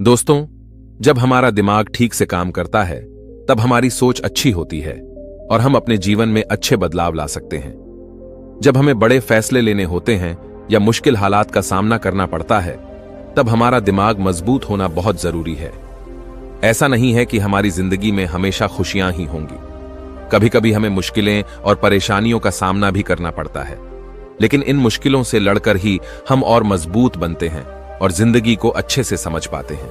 दोस्तों, जब हमारा दिमाग ठीक से काम करता है तब हमारी सोच अच्छी होती है और हम अपने जीवन में अच्छे बदलाव ला सकते हैं। जब हमें बड़े फैसले लेने होते हैं या मुश्किल हालात का सामना करना पड़ता है तब हमारा दिमाग मजबूत होना बहुत जरूरी है। ऐसा नहीं है कि हमारी जिंदगी में हमेशा खुशियां ही होंगी। कभी कभी हमें मुश्किलें और परेशानियों का सामना भी करना पड़ता है, लेकिन इन मुश्किलों से लड़कर ही हम और मजबूत बनते हैं और जिंदगी को अच्छे से समझ पाते हैं।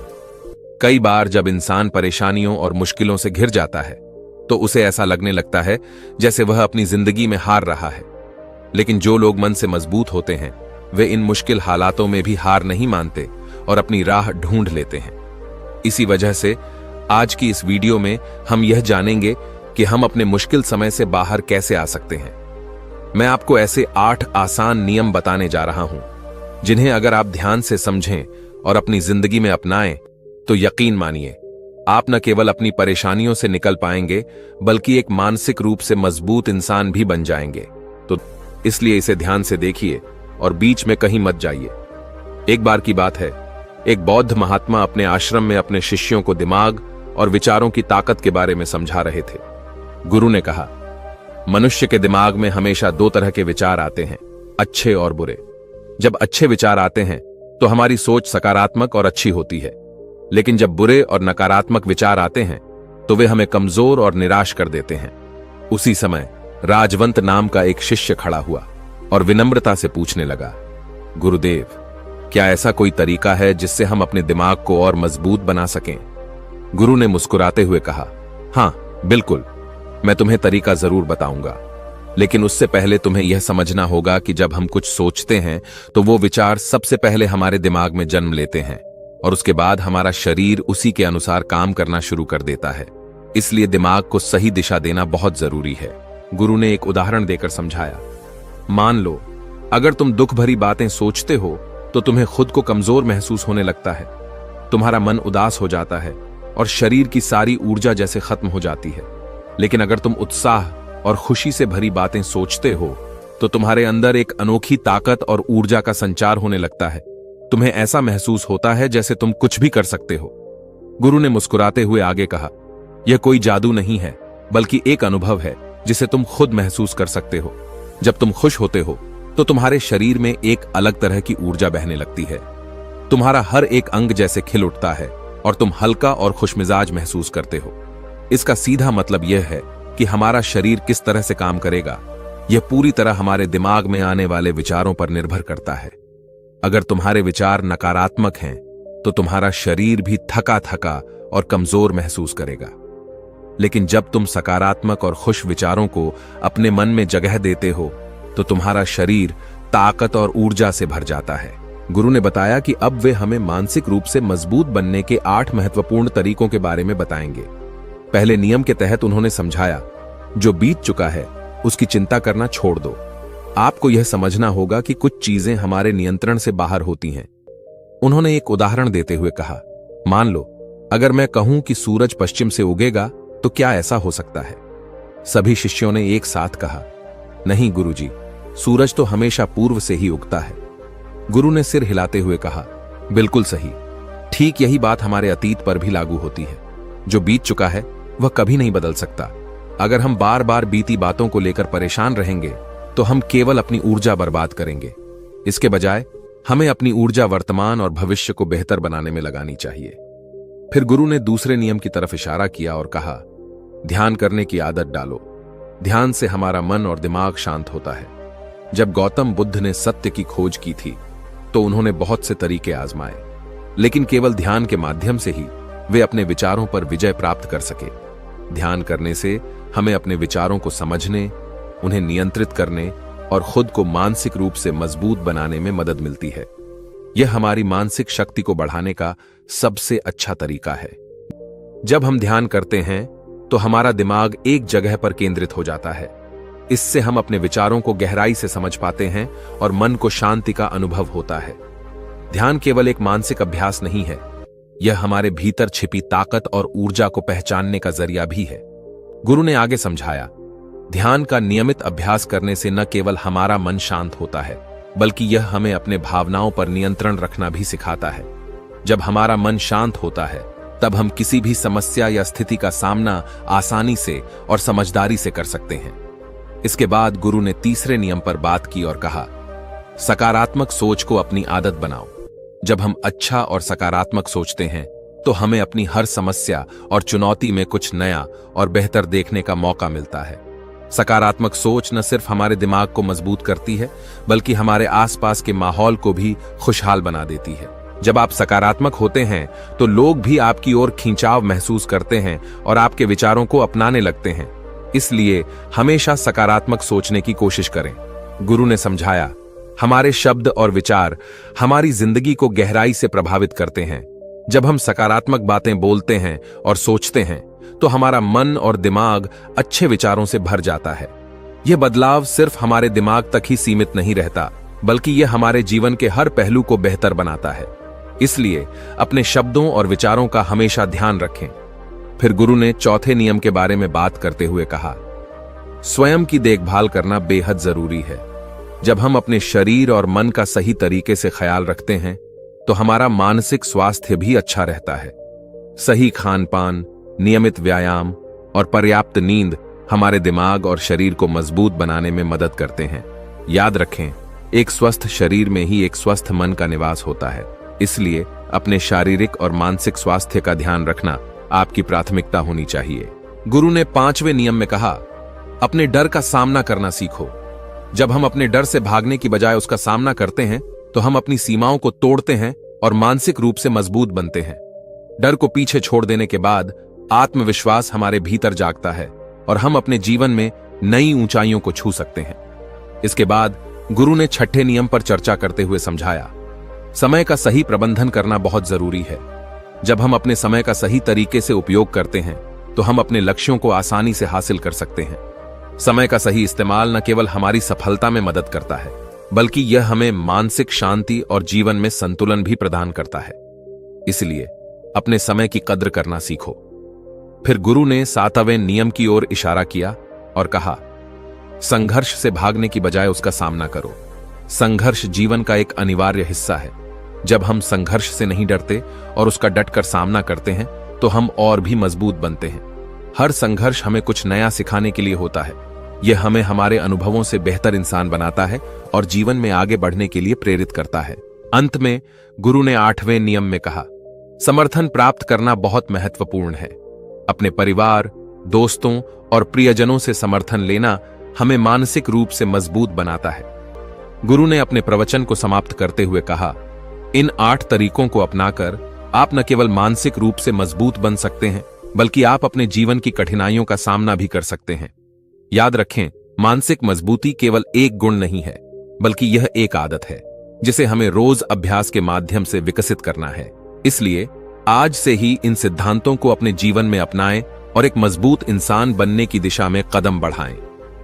कई बार जब इंसान परेशानियों और मुश्किलों से घिर जाता है तो उसे ऐसा लगने लगता है जैसे वह अपनी जिंदगी में हार रहा है। लेकिन जो लोग मन से मजबूत होते हैं वे इन मुश्किल हालातों में भी हार नहीं मानते और अपनी राह ढूंढ लेते हैं। इसी वजह से आज की इस वीडियो में हम यह जानेंगे कि हम अपने मुश्किल समय से बाहर कैसे आ सकते हैं। मैं आपको ऐसे 8 आसान नियम बताने जा रहा हूं जिन्हें अगर आप ध्यान से समझें और अपनी जिंदगी में अपनाएं तो यकीन मानिए आप न केवल अपनी परेशानियों से निकल पाएंगे बल्कि एक मानसिक रूप से मजबूत इंसान भी बन जाएंगे। तो इसलिए इसे ध्यान से देखिए और बीच में कहीं मत जाइए। एक बार की बात है, एक बौद्ध महात्मा अपने आश्रम में अपने शिष्यों को दिमाग और विचारों की ताकत के बारे में समझा रहे थे। गुरु ने कहा, मनुष्य के दिमाग में हमेशा 2 तरह के विचार आते हैं, अच्छे और बुरे। जब अच्छे विचार आते हैं तो हमारी सोच सकारात्मक और अच्छी होती है, लेकिन जब बुरे और नकारात्मक विचार आते हैं तो वे हमें कमजोर और निराश कर देते हैं। उसी समय राजवंत नाम का एक शिष्य खड़ा हुआ और विनम्रता से पूछने लगा, गुरुदेव, क्या ऐसा कोई तरीका है जिससे हम अपने दिमाग को और मजबूत बना सकें? गुरु ने मुस्कुराते हुए कहा, हां बिल्कुल, मैं तुम्हें तरीका जरूर बताऊंगा, लेकिन उससे पहले तुम्हें यह समझना होगा कि जब हम कुछ सोचते हैं तो वो विचार सबसे पहले हमारे दिमाग में जन्म लेते हैं और उसके बाद हमारा शरीर उसी के अनुसार काम करना शुरू कर देता है। इसलिए दिमाग को सही दिशा देना बहुत जरूरी है। गुरु ने एक उदाहरण देकर समझाया, मान लो अगर तुम दुख भरी बातें सोचते हो तो तुम्हें खुद को कमजोर महसूस होने लगता है, तुम्हारा मन उदास हो जाता है और शरीर की सारी ऊर्जा जैसे खत्म हो जाती है। लेकिन अगर तुम उत्साह और खुशी से भरी बातें सोचते हो तो तुम्हारे अंदर एक अनोखी ताकत और ऊर्जा का संचार होने लगता है। तुम्हें ऐसा महसूस होता है जैसे तुम कुछ भी कर सकते हो। गुरु ने मुस्कुराते हुए आगे कहा, यह कोई जादू नहीं है बल्कि एक अनुभव है जिसे तुम खुद महसूस कर सकते हो। जब तुम खुश होते हो तो तुम्हारे शरीर में एक अलग तरह की ऊर्जा बहने लगती है। तुम्हारा हर एक अंग जैसे खिल उठता है और तुम हल्का और खुशमिजाज महसूस करते हो। इसका सीधा मतलब यह है कि हमारा शरीर किस तरह से काम करेगा यह पूरी तरह हमारे दिमाग में आने वाले विचारों पर निर्भर करता है। अगर तुम्हारे विचार नकारात्मक हैं तो तुम्हारा शरीर भी थका थका और कमजोर महसूस करेगा, लेकिन जब तुम सकारात्मक और खुश विचारों को अपने मन में जगह देते हो तो तुम्हारा शरीर ताकत और ऊर्जा से भर जाता है। गुरु ने बताया कि अब वे हमें मानसिक रूप से मजबूत बनने के 8 महत्वपूर्ण तरीकों के बारे में बताएंगे। पहले नियम के तहत उन्होंने समझाया, जो बीत चुका है उसकी चिंता करना छोड़ दो। आपको यह समझना होगा कि कुछ चीजें हमारे नियंत्रण से बाहर होती हैं। उन्होंने एक उदाहरण देते हुए कहा, मान लो अगर मैं कहूं कि सूरज पश्चिम से उगेगा तो क्या ऐसा हो सकता है? सभी शिष्यों ने एक साथ कहा, नहीं गुरुजी, सूरज तो हमेशा पूर्व से ही उगता है। गुरु ने सिर हिलाते हुए कहा, बिल्कुल सही। ठीक यही बात हमारे अतीत पर भी लागू होती है। जो बीत चुका है वह कभी नहीं बदल सकता। अगर हम बार बार बीती बातों को लेकर परेशान रहेंगे तो हम केवल अपनी ऊर्जा बर्बाद करेंगे। इसके बजाय हमें अपनी ऊर्जा वर्तमान और भविष्य को बेहतर बनाने में लगानी चाहिए। फिर गुरु ने दूसरे नियम की तरफ इशारा किया और कहा, ध्यान करने की आदत डालो। ध्यान से हमारा मन और दिमाग शांत होता है। जब गौतम बुद्ध ने सत्य की खोज की थी तो उन्होंने बहुत से तरीके आजमाए, लेकिन केवल ध्यान के माध्यम से ही वे अपने विचारों पर विजय प्राप्त कर सके। ध्यान करने से हमें अपने विचारों को समझने, उन्हें नियंत्रित करने और खुद को मानसिक रूप से मजबूत बनाने में मदद मिलती है। यह हमारी मानसिक शक्ति को बढ़ाने का सबसे अच्छा तरीका है। जब हम ध्यान करते हैं तो हमारा दिमाग एक जगह पर केंद्रित हो जाता है। इससे हम अपने विचारों को गहराई से समझ पाते हैं और मन को शांति का अनुभव होता है। ध्यान केवल एक मानसिक अभ्यास नहीं है, यह हमारे भीतर छिपी ताकत और ऊर्जा को पहचानने का जरिया भी है। गुरु ने आगे समझाया, ध्यान का नियमित अभ्यास करने से न केवल हमारा मन शांत होता है बल्कि यह हमें अपने भावनाओं पर नियंत्रण रखना भी सिखाता है। जब हमारा मन शांत होता है तब हम किसी भी समस्या या स्थिति का सामना आसानी से और समझदारी से कर सकते हैं। इसके बाद गुरु ने तीसरे नियम पर बात की और कहा, सकारात्मक सोच को अपनी आदत बनाओ। जब हम अच्छा और सकारात्मक सोचते हैं तो हमें अपनी हर समस्या और चुनौती में कुछ नया और बेहतर देखने का मौका मिलता है। सकारात्मक सोच न सिर्फ हमारे दिमाग को मजबूत करती है बल्कि हमारे आसपास के माहौल को भी खुशहाल बना देती है। जब आप सकारात्मक होते हैं तो लोग भी आपकी ओर खिंचाव महसूस करते हैं और आपके विचारों को अपनाने लगते हैं। इसलिए हमेशा सकारात्मक सोचने की कोशिश करें। गुरु ने समझाया, हमारे शब्द और विचार हमारी जिंदगी को गहराई से प्रभावित करते हैं। जब हम सकारात्मक बातें बोलते हैं और सोचते हैं तो हमारा मन और दिमाग अच्छे विचारों से भर जाता है। यह बदलाव सिर्फ हमारे दिमाग तक ही सीमित नहीं रहता बल्कि यह हमारे जीवन के हर पहलू को बेहतर बनाता है। इसलिए अपने शब्दों और विचारों का हमेशा ध्यान रखें। फिर गुरु ने चौथे नियम के बारे में बात करते हुए कहा, स्वयं की देखभाल करना बेहद जरूरी है। जब हम अपने शरीर और मन का सही तरीके से ख्याल रखते हैं तो हमारा मानसिक स्वास्थ्य भी अच्छा रहता है। सही खान-पान, नियमित व्यायाम और पर्याप्त नींद हमारे दिमाग और शरीर को मजबूत बनाने में मदद करते हैं। याद रखें, एक स्वस्थ शरीर में ही एक स्वस्थ मन का निवास होता है। इसलिए अपने शारीरिक और मानसिक स्वास्थ्य का ध्यान रखना आपकी प्राथमिकता होनी चाहिए। गुरु ने पांचवें नियम में कहा, अपने डर का सामना करना सीखो। जब हम अपने डर से भागने की बजाय उसका सामना करते हैं तो हम अपनी सीमाओं को तोड़ते हैं और मानसिक रूप से मजबूत बनते हैं। डर को पीछे छोड़ देने के बाद आत्मविश्वास हमारे भीतर जागता है और हम अपने जीवन में नई ऊंचाइयों को छू सकते हैं। इसके बाद गुरु ने छठे नियम पर चर्चा करते हुए समझाया, समय का सही प्रबंधन करना बहुत जरूरी है। जब हम अपने समय का सही तरीके से उपयोग करते हैं तो हम अपने लक्ष्यों को आसानी से हासिल कर सकते हैं। समय का सही इस्तेमाल न केवल हमारी सफलता में मदद करता है बल्कि यह हमें मानसिक शांति और जीवन में संतुलन भी प्रदान करता है। इसलिए अपने समय की कद्र करना सीखो। फिर गुरु ने सातवें नियम की ओर इशारा किया और कहा, संघर्ष से भागने की बजाय उसका सामना करो। संघर्ष जीवन का एक अनिवार्य हिस्सा है। जब हम संघर्ष से नहीं डरते और उसका डटकर सामना करते हैं तो हम और भी मजबूत बनते हैं। हर संघर्ष हमें कुछ नया सिखाने के लिए होता है। यह हमें हमारे अनुभवों से बेहतर इंसान बनाता है और जीवन में आगे बढ़ने के लिए प्रेरित करता है। अंत में गुरु ने आठवें नियम में कहा, समर्थन प्राप्त करना बहुत महत्वपूर्ण है। अपने परिवार, दोस्तों और प्रियजनों से समर्थन लेना हमें मानसिक रूप से मजबूत बनाता है। गुरु ने अपने प्रवचन को समाप्त करते हुए कहा, इन 8 तरीकों को अपनाकर आप न केवल मानसिक रूप से मजबूत बन सकते हैं बल्कि आप अपने जीवन की कठिनाइयों का सामना भी कर सकते हैं। याद रखें, मानसिक मजबूती केवल एक गुण नहीं है बल्कि यह एक आदत है जिसे हमें रोज अभ्यास के माध्यम से विकसित करना है। इसलिए आज से ही इन सिद्धांतों को अपने जीवन में अपनाएं और एक मजबूत इंसान बनने की दिशा में कदम बढ़ाएं।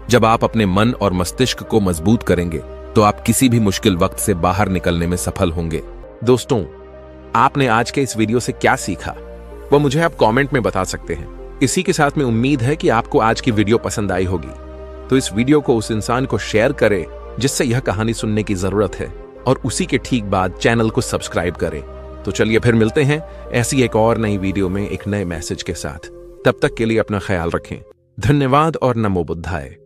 जब आप अपने मन और मस्तिष्क को मजबूत करेंगे तो आप किसी भी मुश्किल वक्त से बाहर निकलने में सफल होंगे। दोस्तों, आपने आज के इस वीडियो से क्या सीखा वो मुझे आप कमेंट में बता सकते हैं। इसी के साथ में उम्मीद है कि आपको आज की वीडियो पसंद आई होगी। तो इस वीडियो को उस इंसान को शेयर करें जिससे यह कहानी सुनने की जरूरत है और उसी के ठीक बाद चैनल को सब्सक्राइब करें। तो चलिए फिर मिलते हैं ऐसी एक और नई वीडियो में एक नए मैसेज के साथ। तब तक के लिए अपना ख्याल रखें। धन्यवाद और नमो बुद्धाय।